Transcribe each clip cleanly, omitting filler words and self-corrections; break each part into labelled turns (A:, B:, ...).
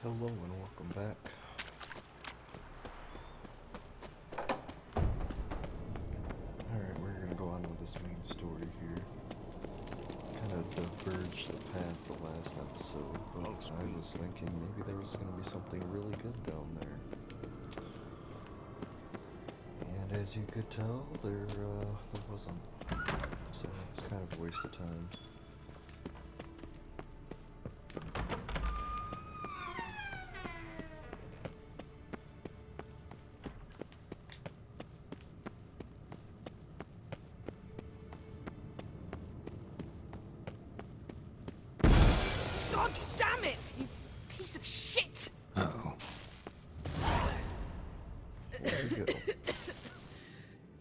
A: Hello and welcome back. Alright, we're gonna go on with this main story here. Kind of diverged the path the last episode, but I was thinking maybe there was gonna be something really good down there. And as you could tell, there wasn't. So it was kind of a waste of time.
B: God damn it, you piece of shit!
C: Uh-oh.
A: There you go.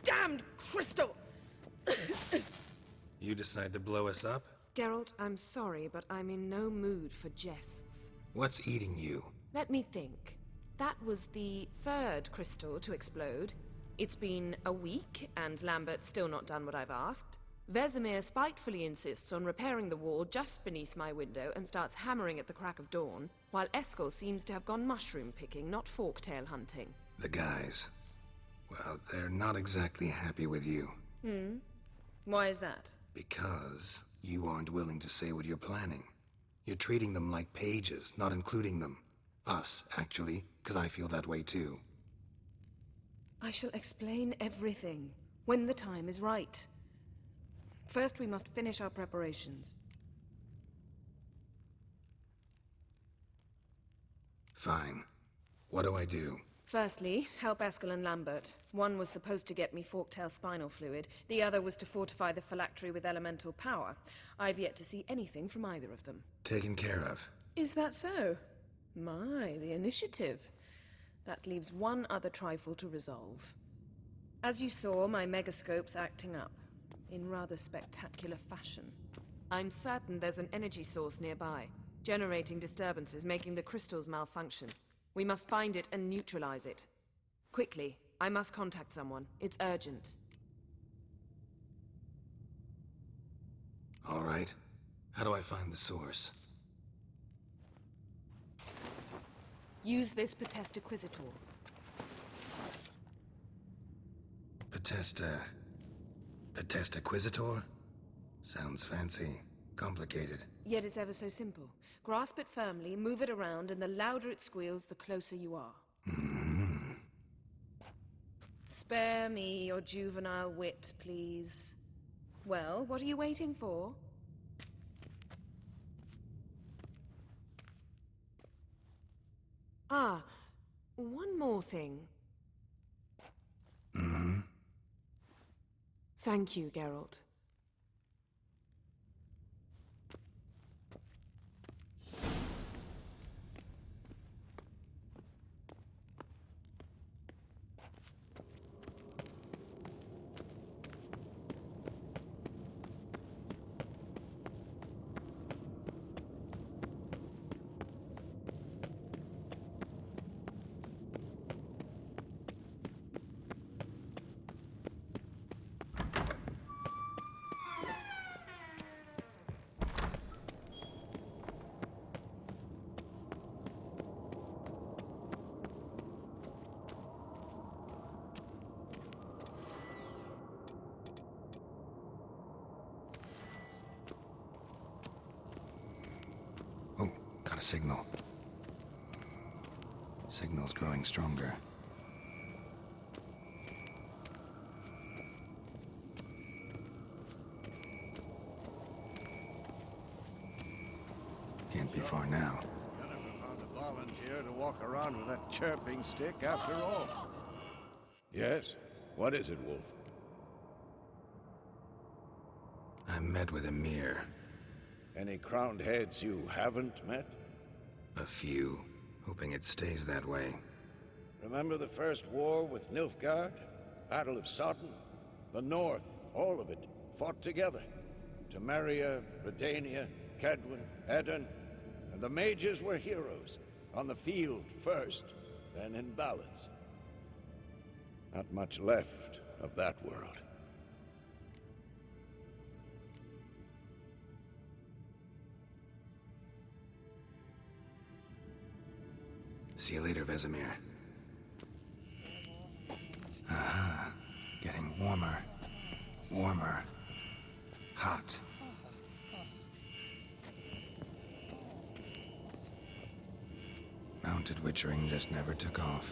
B: Damned crystal!
C: You decide to blow us up?
B: Geralt, I'm sorry, but I'm in no mood for jests.
C: What's eating you?
B: Let me think. That was the third crystal to explode. It's been a week, and Lambert's still not done what I've asked. Vesemir spitefully insists on repairing the wall just beneath my window and starts hammering at the crack of dawn, while Eskel seems to have gone mushroom picking, not forktail hunting.
C: The guys. Well, they're not exactly happy with you.
B: Why is that?
C: Because you aren't willing to say what you're planning. You're treating them like pages, not including them. Us, actually, because I feel that way too.
B: I shall explain everything, when the time is right. First, we must finish our preparations.
C: Fine. What do I do?
B: Firstly, help Eskel and Lambert. One was supposed to get me forktail spinal fluid, the other was to fortify the phylactery with elemental power. I've yet to see anything from either of them.
C: Taken care of.
B: Is that so? My, the initiative. That leaves one other trifle to resolve. As you saw, my megascope's acting up, in rather spectacular fashion. I'm certain there's an energy source nearby, generating disturbances, making the crystals malfunction. We must find it and neutralize it. Quickly, I must contact someone. It's urgent.
C: All right. How do I find the source?
B: Use this Potestaquisitor.
C: Potestaquisitor? Sounds fancy. Complicated.
B: Yet it's ever so simple. Grasp it firmly, move it around, and the louder it squeals, the closer you are. Spare me your juvenile wit, please. Well, what are you waiting for? Ah, one more thing. Thank you, Geralt.
C: Oh, got a signal. Signal's growing stronger. Can't be far now.
D: You never found a volunteer to walk around with that chirping stick after all. Yes? What is it, Wolf?
C: I met with Emir.
D: Any crowned heads you haven't met?
C: A few. Hoping it stays that way.
D: Remember the first war with Nilfgaard? Battle of Sodden? The North, all of it, fought together. Temeria, Redania, Kedwin, Edirn, and the mages were heroes. On the field first, then in ballads. Not much left of that world.
C: See you later, Vesemir. Aha. Getting warmer. Warmer. Hot. Mounted witchering just never took off.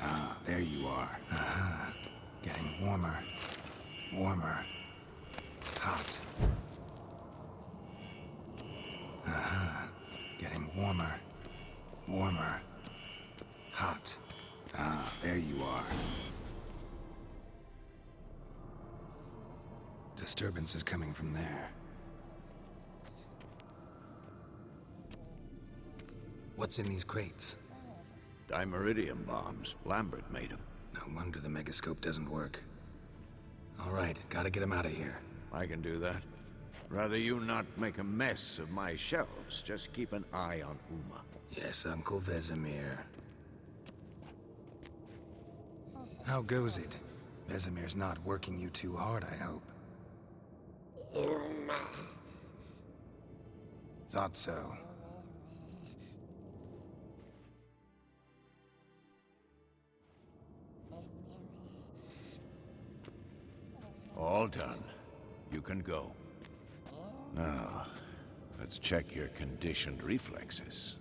C: Ah, there you are. Aha. Getting warmer. Warmer. Hot. Aha. Getting warmer. Warmer. Hot. Ah, there you are. Disturbance is coming from there. What's in these crates?
D: Dimeridium bombs. Lambert made them.
C: No wonder the megascope doesn't work. All right, gotta get him out of here.
D: I can do that. Rather you not make a mess of my shelves. Just keep an eye on Uma.
C: Yes, Uncle Vesemir. How goes it? Vesemir's not working you too hard, I hope. Thought so.
D: All done. You can go. Now, let's check your conditioned reflexes.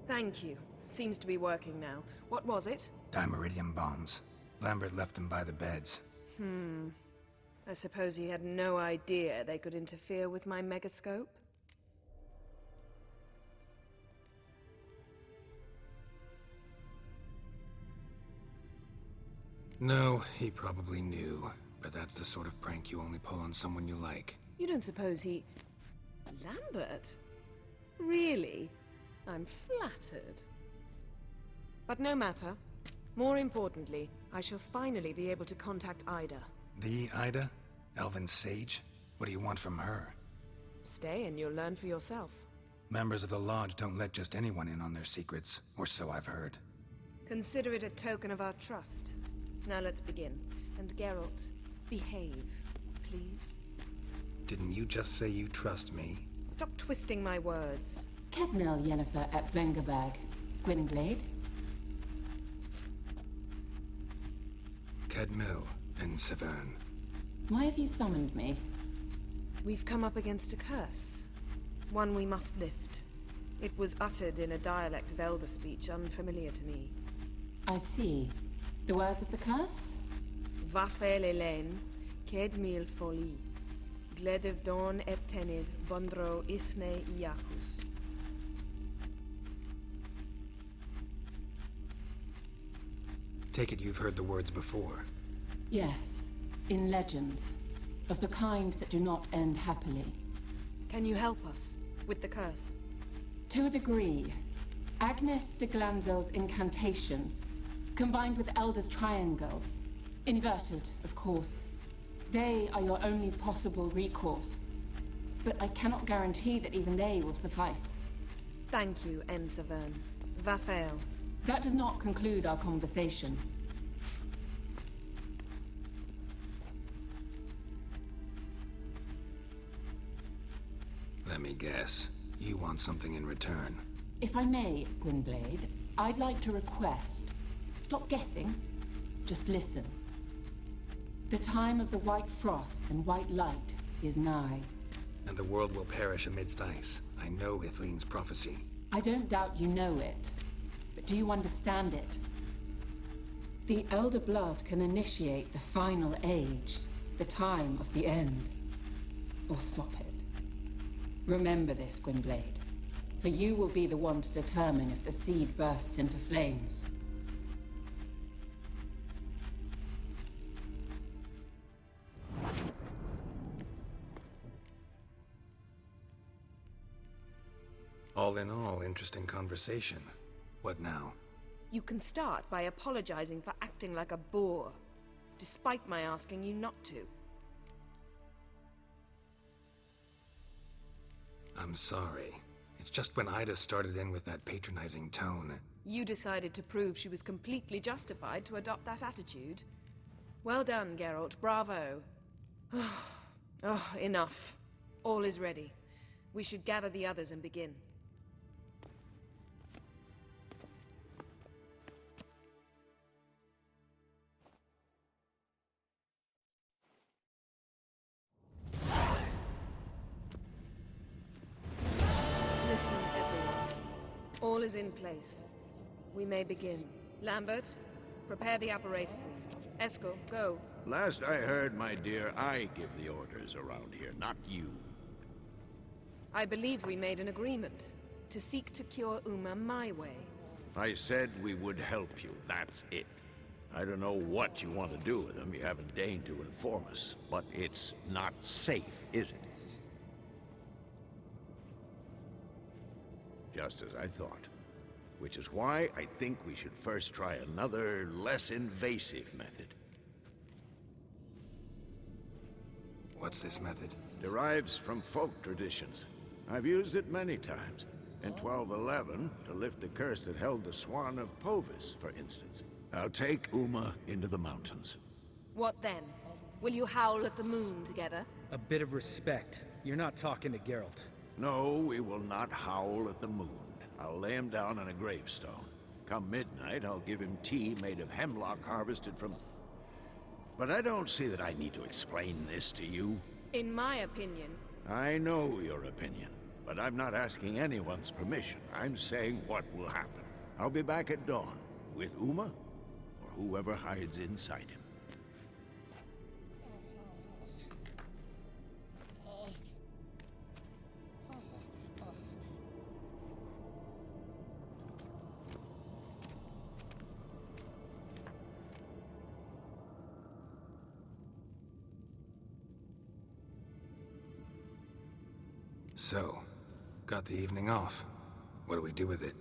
B: Thank you. Seems to be working now. What was it?
C: Dimeridium bombs. Lambert left them by the beds.
B: I suppose he had no idea they could interfere with my megascope?
C: No, he probably knew. But that's the sort of prank you only pull on someone you like.
B: You don't suppose he... Lambert? Really? I'm flattered. But no matter. More importantly, I shall finally be able to contact Ida.
C: The Ida? Elven Sage? What do you want from her?
B: Stay and you'll learn for yourself.
C: Members of the Lodge don't let just anyone in on their secrets, or so I've heard.
B: Consider it a token of our trust. Now let's begin. And Geralt, behave, please.
C: Didn't you just say you trust me?
B: Stop twisting my words.
E: Cadnell Yennefer at Vengerberg. Gwynblade?
C: Cadmel and Severn.
E: Why have you summoned me?
B: We've come up against a curse. One we must lift. It was uttered in a dialect of Elder speech unfamiliar to me.
E: I see. The words of the curse?
B: Vafel Elen, Kedmil Foli, Gledev Don Eptenid, Bondro Ithne Iacus.
C: Take it you've heard the words before.
E: Yes. In legends. Of the kind that do not end happily.
B: Can you help us with the curse?
E: To a degree. Agnes de Glanville's incantation, combined with Elder's triangle, inverted, of course. They are your only possible recourse. But I cannot guarantee that even they will suffice.
B: Thank you, Ensevern. Vafel.
E: That does not conclude our conversation.
C: Let me guess. You want something in return.
E: If I may, Gwynblade, I'd like to request. Stop guessing. Just listen. The time of the white frost and white light is nigh.
C: And the world will perish amidst ice. I know Ithleen's prophecy.
E: I don't doubt you know it. But do you understand it? The Elder Blood can initiate the final age, the time of the end. Or stop it. Remember this, Gwynblade. For you will be the one to determine if the seed bursts into flames.
C: All in all, interesting conversation. What now?
B: You can start by apologizing for acting like a boor, despite my asking you not to.
C: I'm sorry. It's just when Ida started in with that patronizing tone.
B: You decided to prove she was completely justified to adopt that attitude. Well done, Geralt. Bravo. Oh, enough. All is ready. We should gather the others and begin. Listen, everyone. All is in place. We may begin. Lambert, prepare the apparatuses. Eskel, go.
D: Last I heard, my dear, I give the orders around here, not you.
B: I believe we made an agreement to seek to cure Uma my way.
D: I said we would help you, that's it. I don't know what you want to do with them, you haven't deigned to inform us, but it's not safe, is it? Just as I thought. Which is why I think we should first try another, less invasive method.
C: What's this method?
D: Derives from folk traditions. I've used it many times. In 1211, to lift the curse that held the Swan of Povis, for instance. I'll take Uma into the mountains.
B: What then? Will you howl at the moon together?
F: A bit of respect. You're not talking to Geralt.
D: No, we will not howl at the moon. I'll lay him down on a gravestone. Come midnight, I'll give him tea made of hemlock harvested from... But I don't see that I need to explain this to you.
B: In my opinion...
D: I know your opinion, but I'm not asking anyone's permission. I'm saying what will happen. I'll be back at dawn, with Uma, or whoever hides inside him.
C: So, got the evening off. What do we do with it?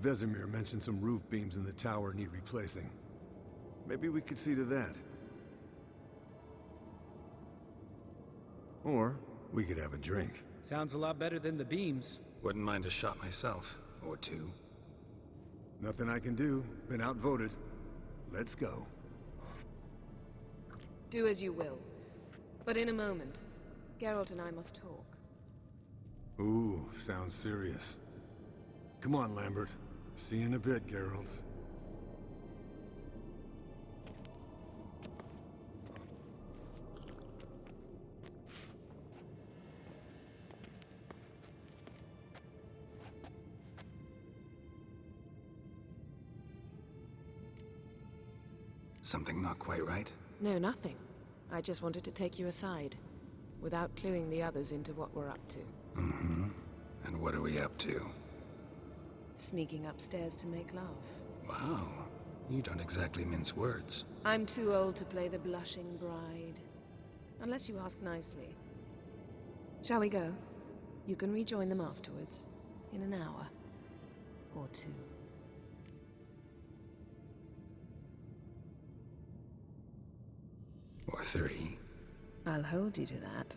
G: Vesemir mentioned some roof beams in the tower need replacing. Maybe we could see to that. Or we could have a drink.
F: Sounds a lot better than the beams.
C: Wouldn't mind a shot myself. Or two.
G: Nothing I can do. Been outvoted. Let's go.
B: Do as you will. But in a moment, Geralt and I must talk.
G: Ooh, sounds serious. Come on, Lambert. See you in a bit, Geralt.
C: Something not quite right?
B: No, nothing. I just wanted to take you aside, without cluing the others into what we're up to.
C: Mm-hmm. And what are we up to?
B: Sneaking upstairs to make love.
C: Wow. You don't exactly mince words.
B: I'm too old to play the blushing bride. Unless you ask nicely. Shall we go? You can rejoin them afterwards. In an hour. Or two.
C: Or three.
B: I'll hold you to that.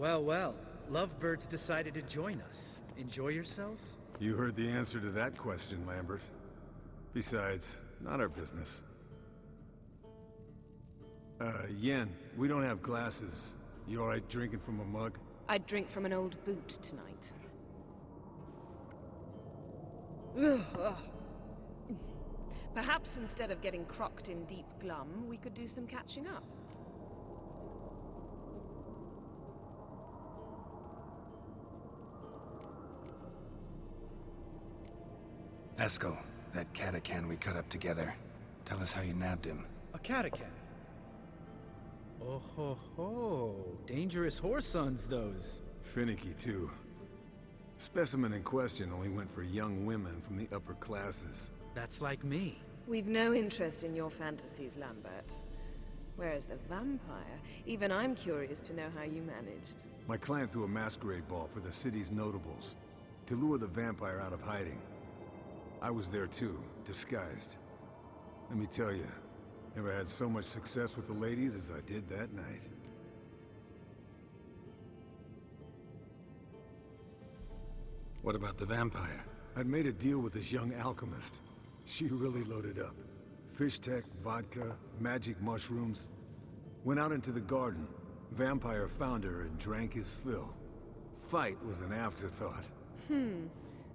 F: Well, well. Lovebirds decided to join us. Enjoy yourselves?
G: You heard the answer to that question, Lambert. Besides, not our business. Yen, we don't have glasses. You alright drinking from a mug?
B: I'd drink from an old boot tonight. Perhaps instead of getting crocked in deep glum, we could do some catching up.
C: Eskel, that Catacan we cut up together. Tell us how you nabbed him.
F: A Catacan? Oh ho ho. Dangerous horse sons, those.
G: Finicky, too. Specimen in question only went for young women from the upper classes.
F: That's like me.
B: We've no interest in your fantasies, Lambert. Whereas the vampire, even I'm curious to know how you managed.
G: My client threw a masquerade ball for the city's notables, to lure the vampire out of hiding. I was there too, disguised. Let me tell you, never had so much success with the ladies as I did that night.
C: What about the vampire?
G: I'd made a deal with this young alchemist. She really loaded up. Fish tech, vodka, magic mushrooms. Went out into the garden. Vampire found her and drank his fill. Fight was an afterthought.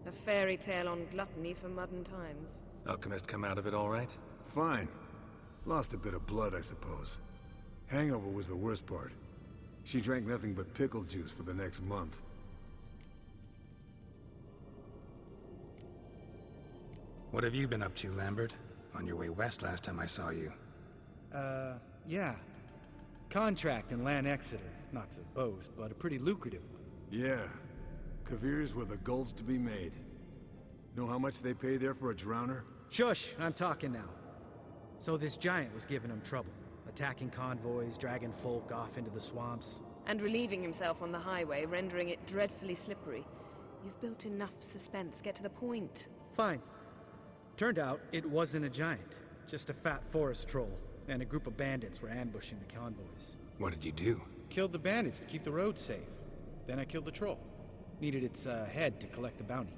B: A fairy tale on gluttony for modern times.
C: Alchemist come out of it all right?
G: Fine. Lost a bit of blood, I suppose. Hangover was the worst part. She drank nothing but pickle juice for the next month.
C: What have you been up to, Lambert? On your way west last time I saw you.
F: Yeah. Contract in Lan Exeter. Not to boast, but a pretty lucrative one.
G: Yeah. Kavir's were the gold's to be made. Know how much they pay there for a drowner?
F: Shush, I'm talking now. So this giant was giving him trouble. Attacking convoys, dragging folk off into the swamps.
B: And relieving himself on the highway, rendering it dreadfully slippery. You've built enough suspense. Get to the point.
F: Fine. Turned out, it wasn't a giant. Just a fat forest troll. And a group of bandits were ambushing the convoys.
C: What did you do?
F: Killed the bandits to keep the road safe. Then I killed the troll. Needed its head to collect the bounty.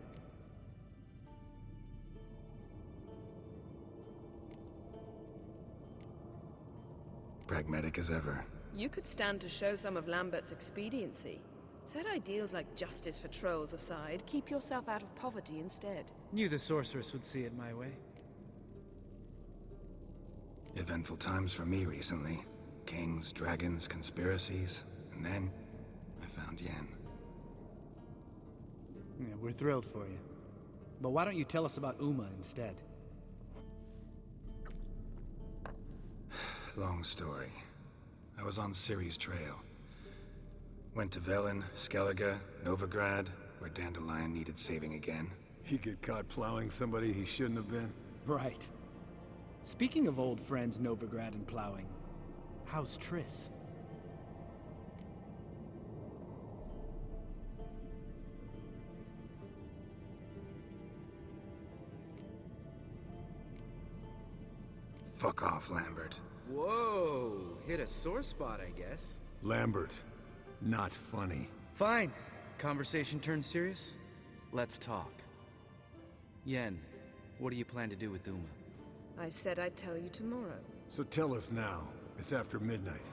C: Pragmatic as ever.
B: You could stand to show some of Lambert's expediency. Set ideals like justice for trolls aside, keep yourself out of poverty instead.
F: Knew the sorceress would see it my way.
C: Eventful times for me recently. Kings, dragons, conspiracies. And then, I found Yen.
F: Yeah, we're thrilled for you. But why don't you tell us about Uma instead?
C: Long story. I was on Ciri's trail. Went to Velen, Skellige, Novigrad, where Dandelion needed saving again.
G: He get caught plowing somebody he shouldn't have been?
F: Right. Speaking of old friends Novigrad and plowing, how's Triss?
C: Fuck off, Lambert.
F: Whoa, hit a sore spot, I guess.
G: Lambert, not funny.
F: Fine. Conversation turned serious? Let's talk. Yen, what do you plan to do with Uma?
B: I said I'd tell you tomorrow.
G: So tell us now. It's after midnight.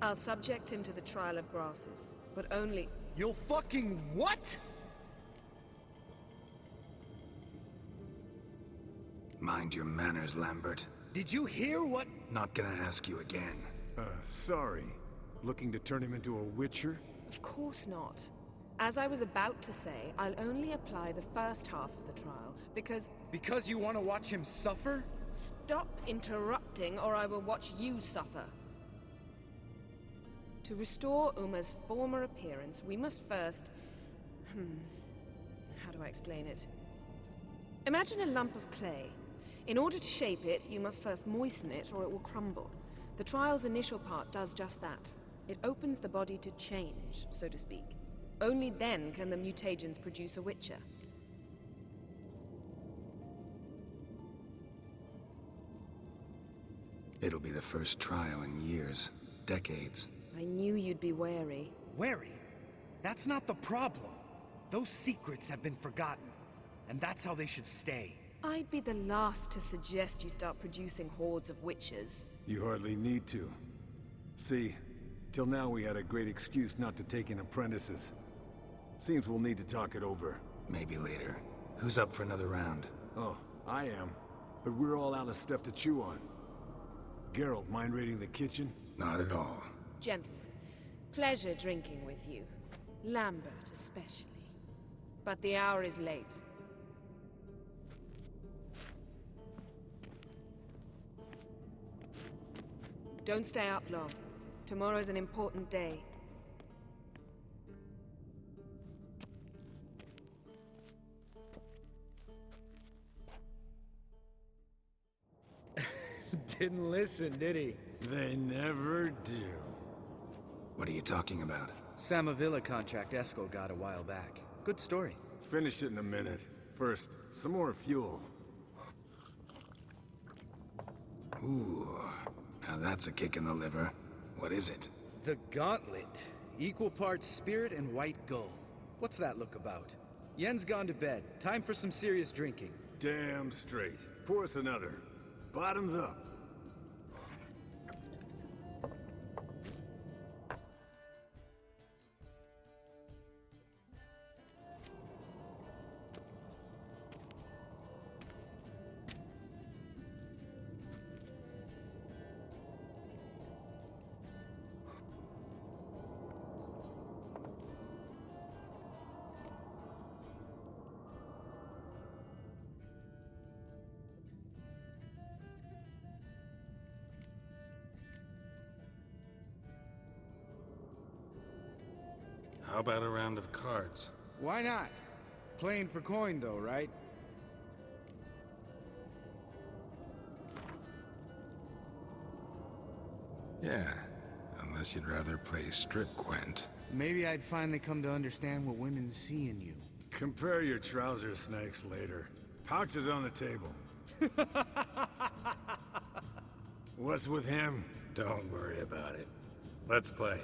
B: I'll subject him to the trial of grasses, but only...
F: You'll fucking what?
C: Mind your manners, Lambert.
F: Did you hear what?
C: Not gonna ask you again.
G: Sorry. Looking to turn him into a witcher?
B: Of course not. As I was about to say, I'll only apply the first half of the trial, because...
F: Because you want to watch him suffer?
B: Stop interrupting, or I will watch you suffer. To restore Uma's former appearance, we must first... How do I explain it? Imagine a lump of clay. In order to shape it, you must first moisten it, or it will crumble. The trial's initial part does just that. It opens the body to change, so to speak. Only then can the mutagens produce a witcher.
C: It'll be the first trial in years. Decades.
B: I knew you'd be wary.
H: Wary? That's not the problem. Those secrets have been forgotten, and that's how they should stay.
B: I'd be the last to suggest you start producing hordes of witches.
G: You hardly need to. See, till now we had a great excuse not to take in apprentices. Seems we'll need to talk it over.
C: Maybe later. Who's up for another round?
G: Oh, I am. But we're all out of stuff to chew on. Geralt, mind raiding the kitchen?
C: Not at all.
B: Gentlemen, pleasure drinking with you. Lambert especially. But the hour is late. Don't stay up long. Tomorrow's an important day.
F: Didn't listen, did he?
G: They never do.
C: What are you talking about?
F: Samavilla contract Eskel got a while back. Good story.
G: Finish it in a minute. First, some more fuel.
C: Ooh, now that's a kick in the liver. What is it?
F: The Gauntlet. Equal parts spirit and white gull. What's that look about? Yen's gone to bed. Time for some serious drinking.
G: Damn straight. Pour us another. Bottoms up.
C: How about a round of cards?
F: Why not? Playing for coin, though, right?
C: Yeah, unless you'd rather play strip Gwent.
F: Maybe I'd finally come to understand what women see in you.
G: Compare your trouser snakes later. Pouch is on the table. What's with him?
C: Don't worry about it. Let's play.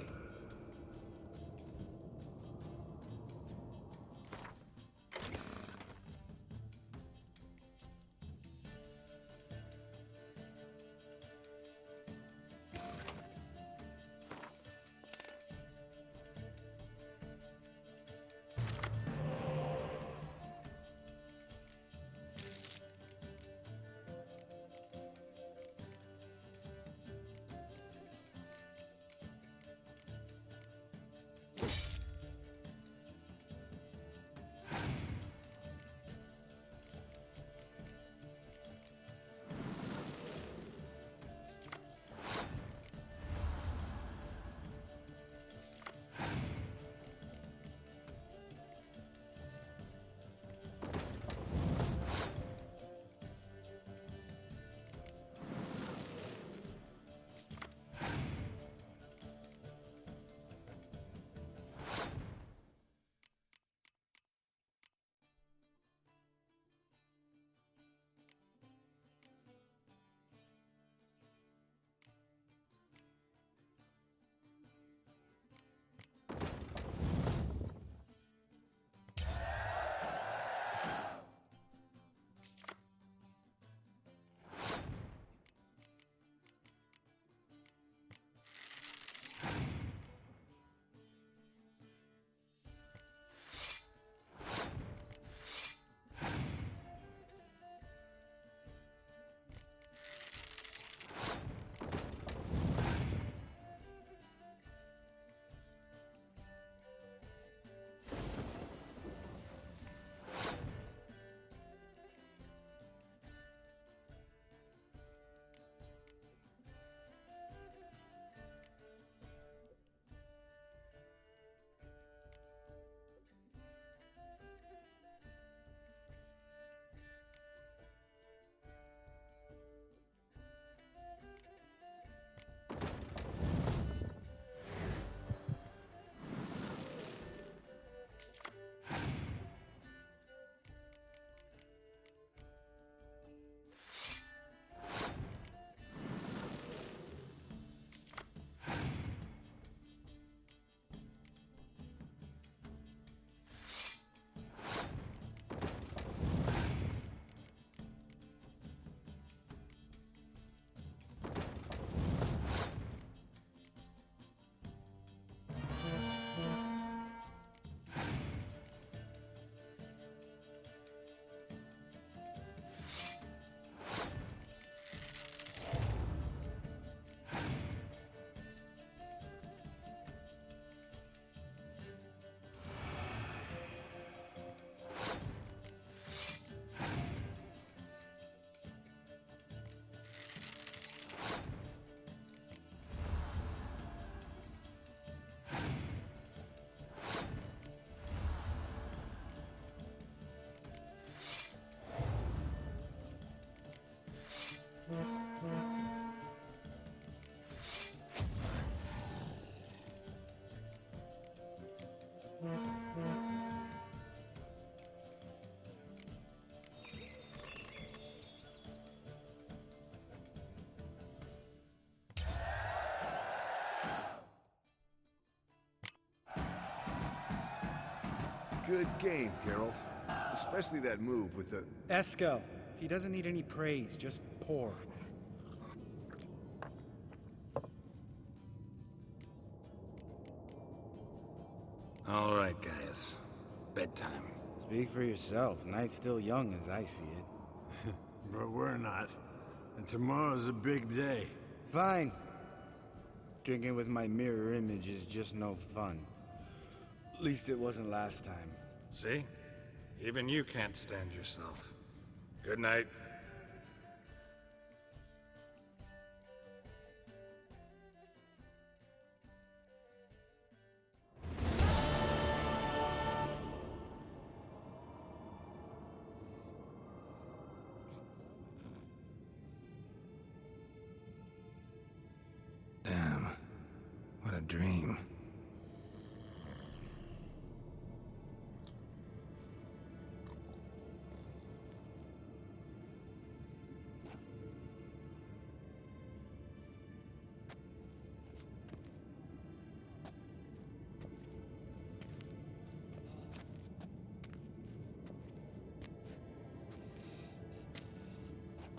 G: Good game, Geralt. Especially that move with the...
F: Esco. He doesn't need any praise, just pour.
C: All right, guys. Bedtime.
I: Speak for yourself. Night's still young as I see it.
G: But we're not. And tomorrow's a big day.
I: Fine. Drinking with my mirror image is just no fun. At least it wasn't last time.
C: See? Even you can't stand yourself. Good night. Damn. What a dream.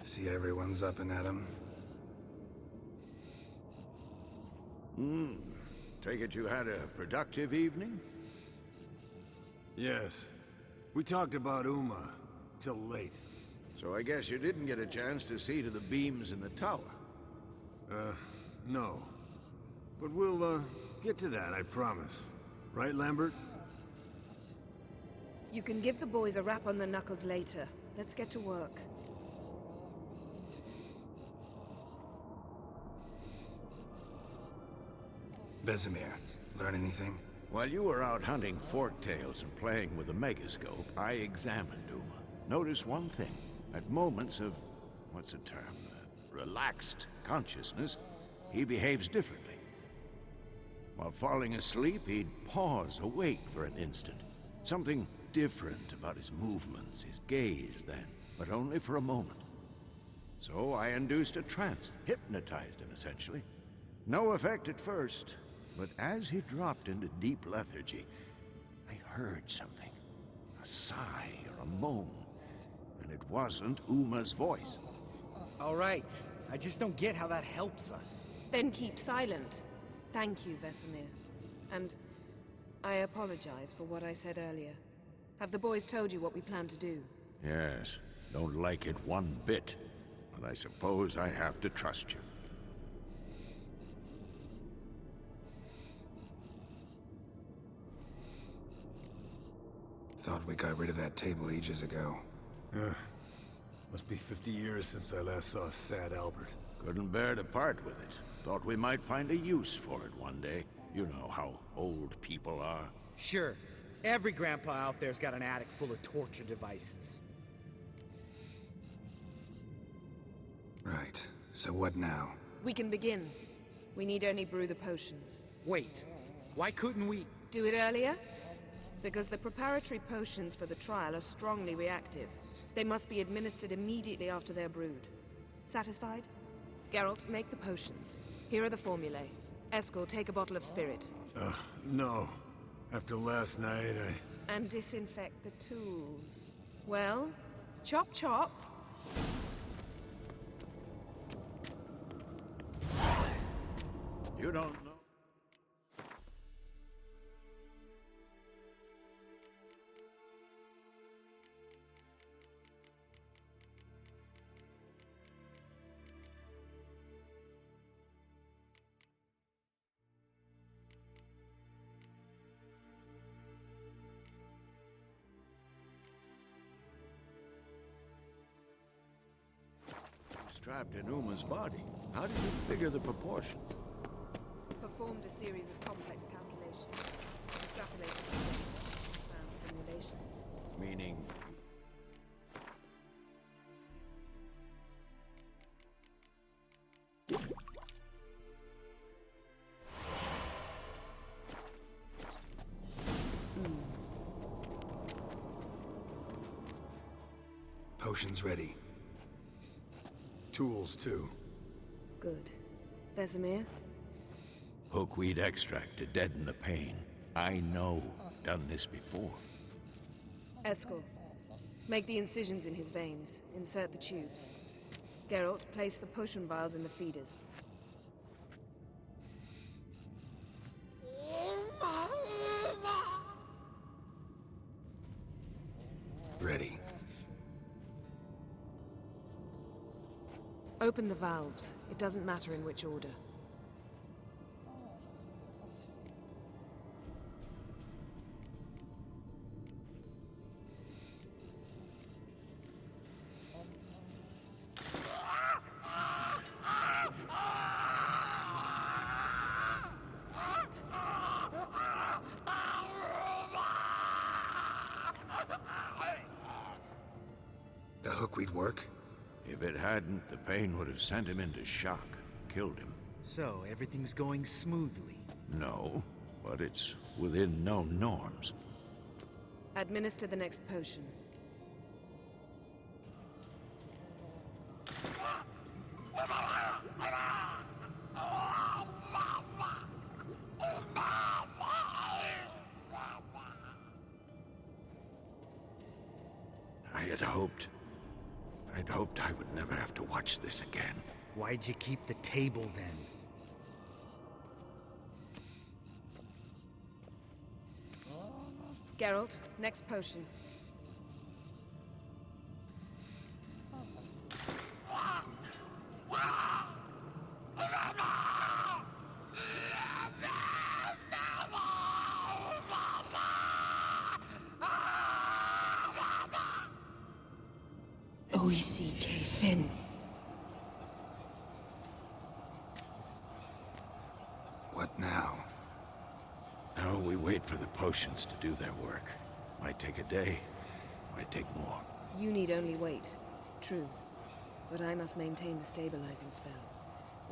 C: See everyone's up and at 'em.
D: Take it you had a productive evening?
G: Yes. We talked about Uma till late.
D: So I guess you didn't get a chance to see to the beams in the tower.
G: No. But we'll, get to that, I promise. Right, Lambert?
B: You can give the boys a rap on the knuckles later. Let's get to work.
C: Vesemir, learn anything?
D: While you were out hunting forktails and playing with the megascope, I examined Uma. Notice one thing. At moments of, what's the term, relaxed consciousness, he behaves differently. While falling asleep, he'd pause awake for an instant. Something different about his movements, his gaze then, but only for a moment. So I induced a trance, hypnotized him essentially. No effect at first, but as he dropped into deep lethargy, I heard something. A sigh or a moan. And it wasn't Uma's voice.
H: All right. I just don't get how that helps us.
B: Then keep silent. Thank you, Vesemir. And I apologize for what I said earlier. Have the boys told you what we plan to do?
D: Yes, don't like it one bit. But I suppose I have to trust you.
C: Thought we got rid of that table ages ago.
G: Must be 50 years since I last saw sad Albert.
D: Couldn't bear to part with it. Thought we might find a use for it one day. You know how old people are.
H: Sure. Every grandpa out there's got an attic full of torture devices.
C: Right. So what now?
B: We can begin. We need only brew the potions.
H: Wait. Why couldn't we...
B: Do it earlier? Because the preparatory potions for the trial are strongly reactive. They must be administered immediately after they're brewed. Satisfied? Geralt, make the potions. Here are the formulae. Eskel, take a bottle of spirit.
G: No. After last night,
B: And disinfect the tools. Well, chop chop.
D: You don't know. Strapped in Uma's body. How did you figure the proportions?
B: Performed a series of complex calculations. Extrapolated some data. Found simulations.
D: Meaning...
C: Potions ready.
G: tools too.
B: Good. Vesemir?
D: Hookweed extract to deaden the pain. I know. Done this before.
B: Eskel, make the incisions in his veins. Insert the tubes. Geralt, place the potion vials in the feeders.
C: Ready.
B: Open the valves. It doesn't matter in which order.
C: The hookweed work?
D: If it hadn't, the pain would have sent him into shock, killed him.
H: So, everything's going smoothly.
D: No, but it's within known norms.
B: Administer the next potion.
D: I'd hoped I would never have to watch this again.
H: Why'd you keep the table then?
B: Geralt, next potion. Oici Finn.
C: What now?
D: Now we wait for the potions to do their work. Might take a day, might take more.
B: You need only wait. True. But I must maintain the stabilizing spell.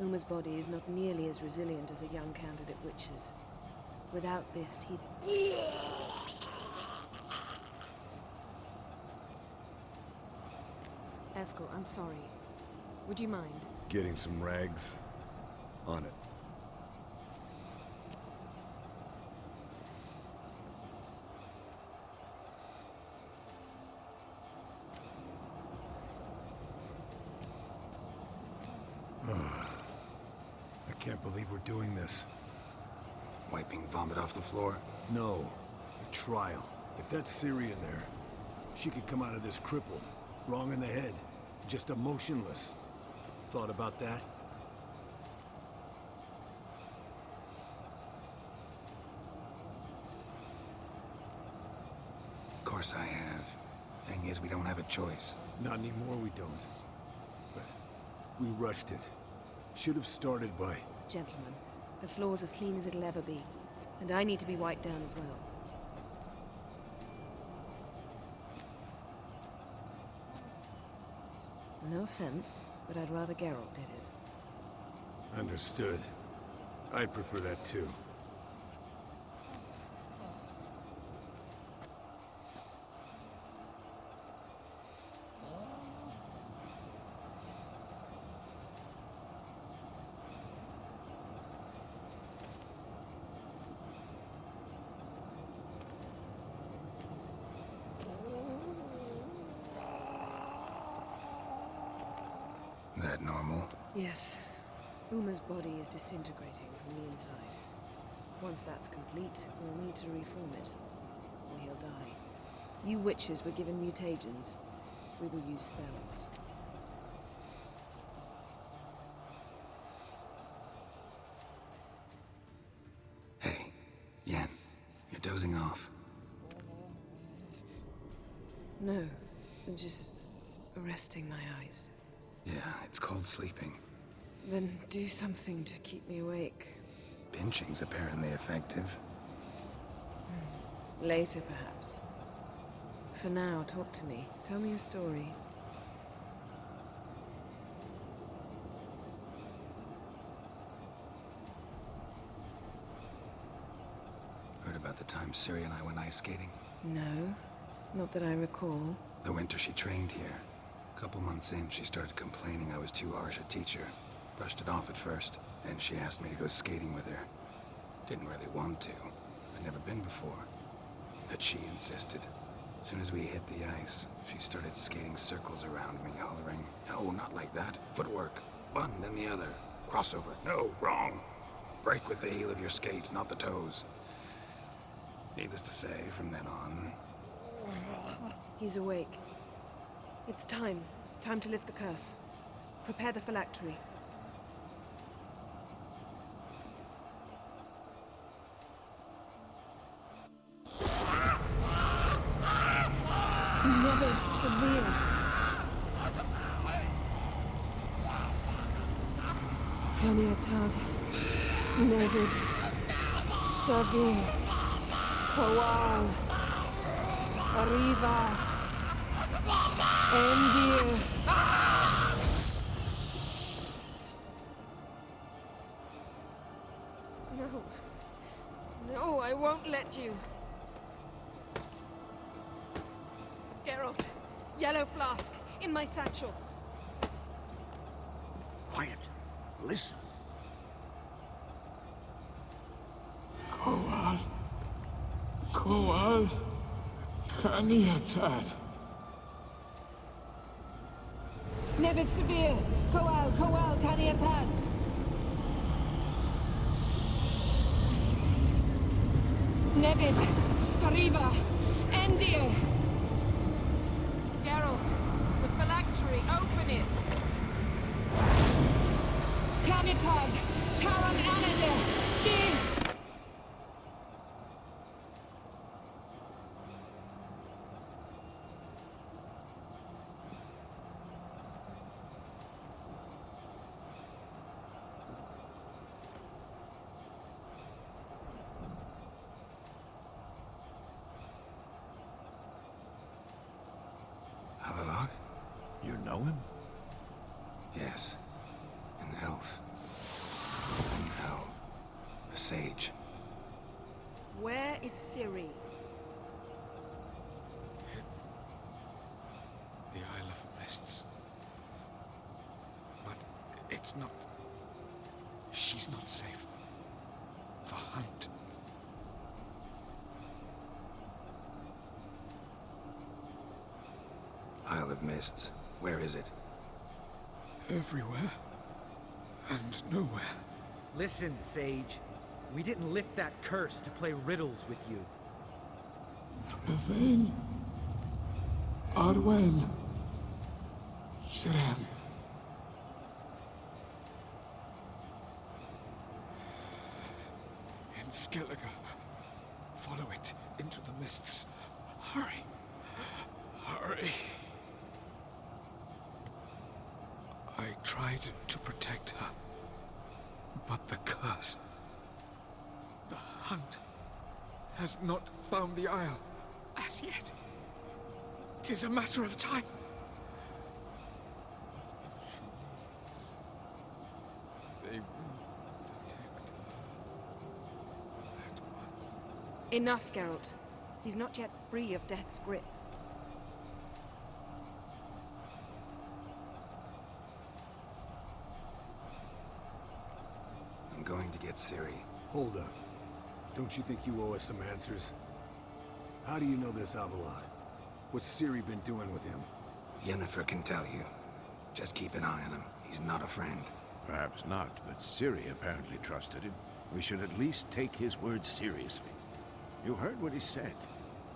B: Uma's body is not nearly as resilient as a young candidate witch's. Without this, he... Eskel, I'm sorry. Would you mind?
G: Getting some rags? On it. I can't believe we're doing this.
C: Wiping vomit off the floor?
G: No, the trial. If that's Ciri in there, she could come out of this crippled, wrong in the head, just emotionless. Thought about that?
C: Of course I have. Thing is, we don't have a choice.
G: Not anymore, we don't. But we rushed it. Should have started by...
B: Gentlemen, the floor's as clean as it'll ever be. And I need to be wiped down as well. No offense, but I'd rather Geralt did it.
G: Understood. I'd prefer that too.
C: That normal?
B: Yes. Uma's body is disintegrating from the inside. Once that's complete, we'll need to reform it, or he'll die. You witches were given mutagens. We will use spells.
C: Hey, Yen, you're dozing off.
B: No, I'm just resting my eyes.
C: Yeah, it's called sleeping.
B: Then do something to keep me awake.
C: Pinching's apparently effective.
B: Later, perhaps. For now, talk to me. Tell me a story.
C: Heard about the time Ciri and I went ice skating?
B: No, not that I recall.
C: The winter she trained here. A couple months in, she started complaining I was too harsh a teacher. Brushed it off at first, then she asked me to go skating with her. Didn't really want to. I'd never been before. But she insisted. As soon as we hit the ice, she started skating circles around me, hollering, "No, not like that. Footwork. One, then the other. Crossover. No, wrong. Break with the heel of your skate, not the toes." Needless to say, from then on...
B: He's awake. It's time. Time to lift the curse. Prepare the phylactery. Never severe. Kaniatag. Nevid. Severe. Kowal. Arriva. Endir. No. No, I won't let you. Geralt, yellow flask, in my satchel.
D: Quiet. Listen.
J: Kowal. Kowal. Kaniatad.
B: Nevid Severe. Kowal, Kowal, Kaniatad. Nevid. Arriva. Endir. Geralt, the phylactery, open it. Kaniatad. Taran Anadir. Jeez.
C: Havelock?
D: You know him?
C: Yes. An elf. An elf. A sage.
B: Where is Ciri?
J: The Isle of Mists. But it's not... She's not safe. The hunt.
C: Isle of Mists. Where is it?
J: Everywhere. And nowhere.
F: Listen, Sage. We didn't lift that curse to play riddles with you.
J: Yvain. Arwen. Siren. In Skellige. Follow it into the mists. Hurry. Hurry. I tried to protect her. But the curse... The hunt has not found the Isle as yet. 'Tis a matter of time. But if she... They will detect her at once.
B: Enough, Geralt. He's not yet free of death's grip.
C: I'm going to get Ciri.
G: Hold up. Don't you think you owe us some answers? How do you know this Avalok? What's Ciri been doing with him?
C: Yennefer can tell you. Just keep an eye on him. He's not a friend.
D: Perhaps not, but Ciri apparently trusted him. We should at least take his words seriously. You heard what he said.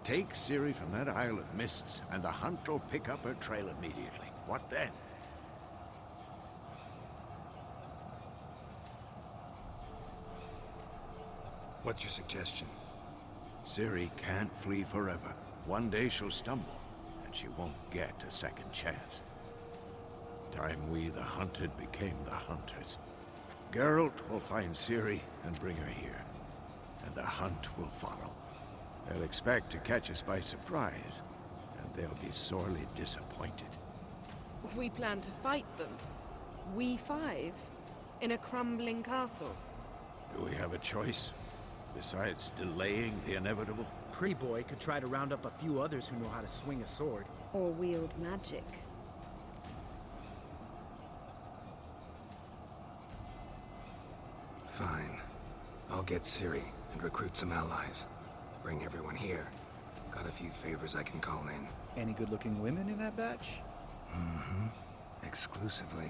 D: Take Ciri from that Isle of Mists, and the hunt will pick up her trail immediately. What then?
C: What's your suggestion?
D: Ciri can't flee forever. One day she'll stumble, and she won't get a second chance. Time we, the hunted, became the hunters. Geralt will find Ciri and bring her here, and the hunt will follow. They'll expect to catch us by surprise, and they'll be sorely disappointed.
B: We plan to fight them. We five? In a crumbling castle?
D: Do we have a choice? Besides delaying the inevitable?
F: Pre-boy could try to round up a few others who know how to swing a sword.
B: Or wield magic?
C: Fine. I'll get Ciri and recruit some allies. Bring everyone here. Got a few favors I can call in.
H: Any good-looking women in that batch?
C: Mm-hmm. Exclusively.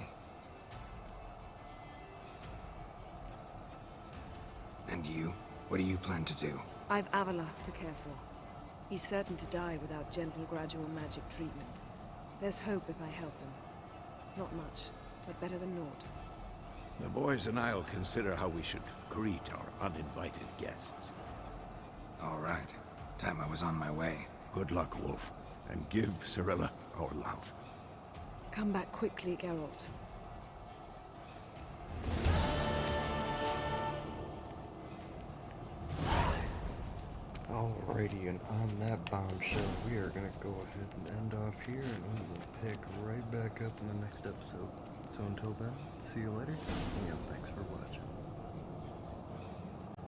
C: And you? What do you plan to do?
B: I've Avila to care for. He's certain to die without gentle, gradual magic treatment. There's hope if I help him. Not much, but better than naught.
D: The boys and I'll consider how we should greet our uninvited guests.
C: All right. Time I was on my way.
D: Good luck, Wolf, and give Cirilla our love.
B: Come back quickly, Geralt.
A: Alrighty, and on that bombshell, we are gonna go ahead and end off here, and we will pick right back up in the next episode. So until then, see you later, and thanks for watching.